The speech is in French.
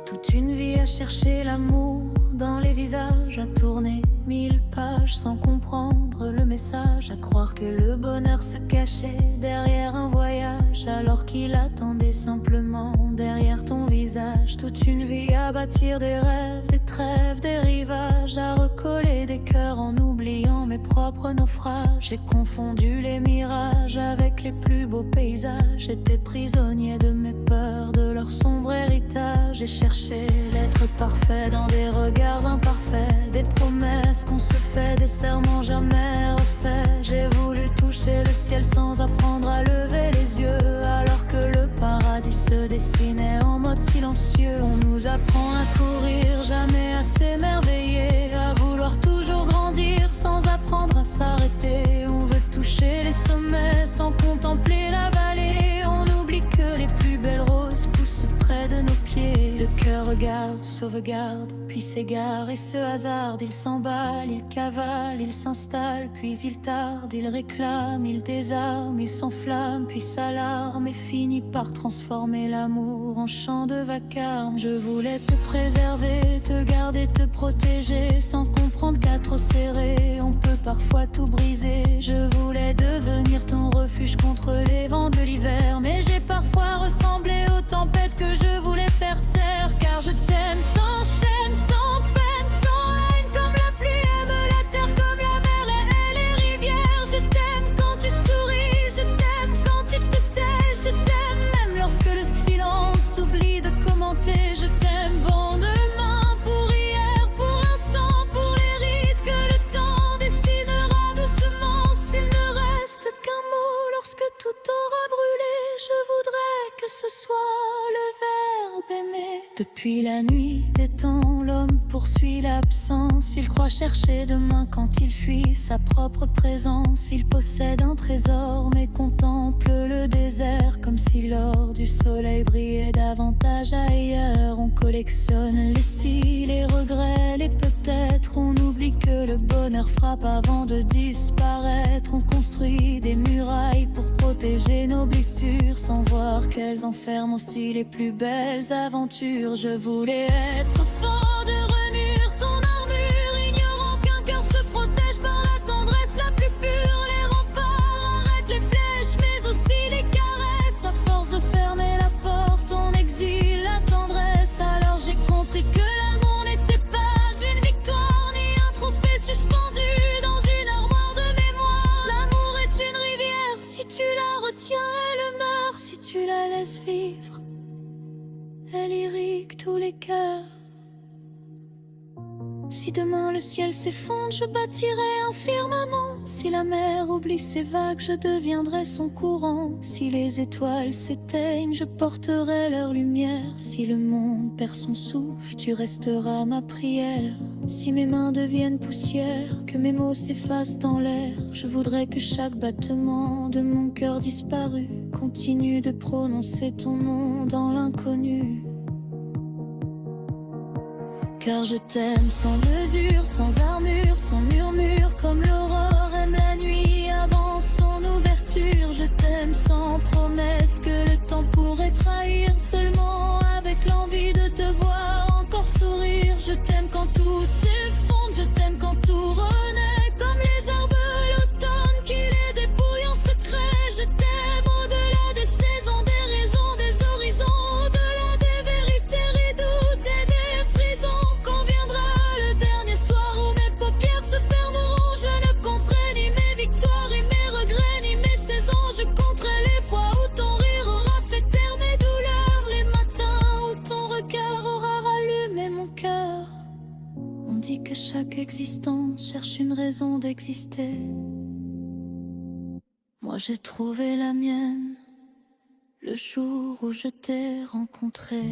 Toute une vie à chercher l'amour dans les visages, à tourner 1000 pages sans comprendre le message, à croire que le bonheur se cachait derrière un voyage, alors qu'il attendait simplement derrière ton visage. Toute une vie à bâtir des rêves, des trêves, des rivages, à recoller des cœurs en oubliant mes propres naufrages. J'ai confondu les mirages avec les plus beaux paysages. J'étais prisonnier de mes peurs, de leur sombre héritage. J'ai cherché l'être parfait dans des regards imparfaits, des promesses qu'on se fait, des serments jamais refaits. J'ai voulu toucher le ciel sans apprendre à lever les yeux, alors que le paradis se dessinait en mode silencieux. On nous apprend à courir, jamais à s'émerveiller, à vouloir toujours grandir sans apprendre à s'arrêter. On veut toucher les sommets sans contempler la vallée. On oublie que les plus belles roses poussent près de nos pieds. Le cœur regarde, sauvegarde, puis s'égare et se hasarde. Il s'emballe, il cavale, il s'installe, puis il tarde. Il réclame, il désarme, il s'enflamme, puis s'alarme et finit par transformer l'amour en chant de vacarme. Je voulais te préserver, te garder, te protéger, sans comprendre qu'à trop serrer, on peut parfois tout briser. Je voulais devenir ton refuge contre les vents de l'hiver, mais j'ai parfois ressemblé aux tempêtes que je voulais faire taire. Car je t'aime sans chaîne, sans peine, sans haine, comme la pluie aime la terre, comme la mer et les rivières. Je t'aime quand tu souris, je t'aime quand tu te tais. Je t'aime même lorsque le silence oublie de commenter. Je t'aime bon demain pour hier, pour l'instant, pour les rides que le temps dessinera doucement. S'il ne reste qu'un mot lorsque tout aura brûlé, je voudrais que ce soit le verbe aimer. Depuis la nuit des temps, l'homme poursuit l'absence. Il croit chercher demain quand il fuit sa propre présence. Il possède un trésor mais contemple le désert, comme si l'or du soleil brillait davantage ailleurs. On collectionne les si, les regrets, les peut-être. On oublie que le bonheur frappe avant de disparaître. On construit des murailles pour protéger nos blessures, sans voir qu'elles enferment aussi les plus belles aventures. Je voulais être fort de remure ton armure, ignorant qu'un cœur se protège par la tendresse la plus pure. Les remparts arrêtent les flèches, mais aussi les caresses. À force de fermer la porte, on exile la tendresse. Alors j'ai compris que l'amour n'était pas une victoire, ni un trophée suspendu dans une armoire de mémoire. L'amour est une rivière, si tu la retiens, elle meurt. Si tu la laisses vivre, elle irrigue tous les cœurs. Si demain le ciel s'effondre, je bâtirai un firmament. Si la mer oublie ses vagues, je deviendrai son courant. Si les étoiles s'éteignent, je porterai leur lumière. Si le monde perd son souffle, tu resteras ma prière. Si mes mains deviennent poussière, que mes mots s'effacent dans l'air, je voudrais que chaque battement de mon cœur disparu continue de prononcer ton nom dans l'inconnu. Car je t'aime sans mesure, sans armure, sans murmure, comme l'aurore aime la nuit avant son ouverture. Je t'aime sans promesse que le temps pourrait trahir, seulement avec l'envie de te voir encore sourire. Je t'aime quand tout s'effondre, je t'aime quand tout renaît, comme les arbres l'automne qui les dépouille en secret. Je t'aime au-delà des saisons, des raisons, des horizons, au-delà des vérités redoutes et des prisons. Se fermeront, je ne compterai ni mes victoires, ni mes regrets, ni mes saisons. Je compterai les fois où ton rire aura fait taire mes douleurs, les matins où ton regard aura rallumé mon cœur. On dit que chaque existence cherche une raison d'exister. Moi j'ai trouvé la mienne le jour où je t'ai rencontré.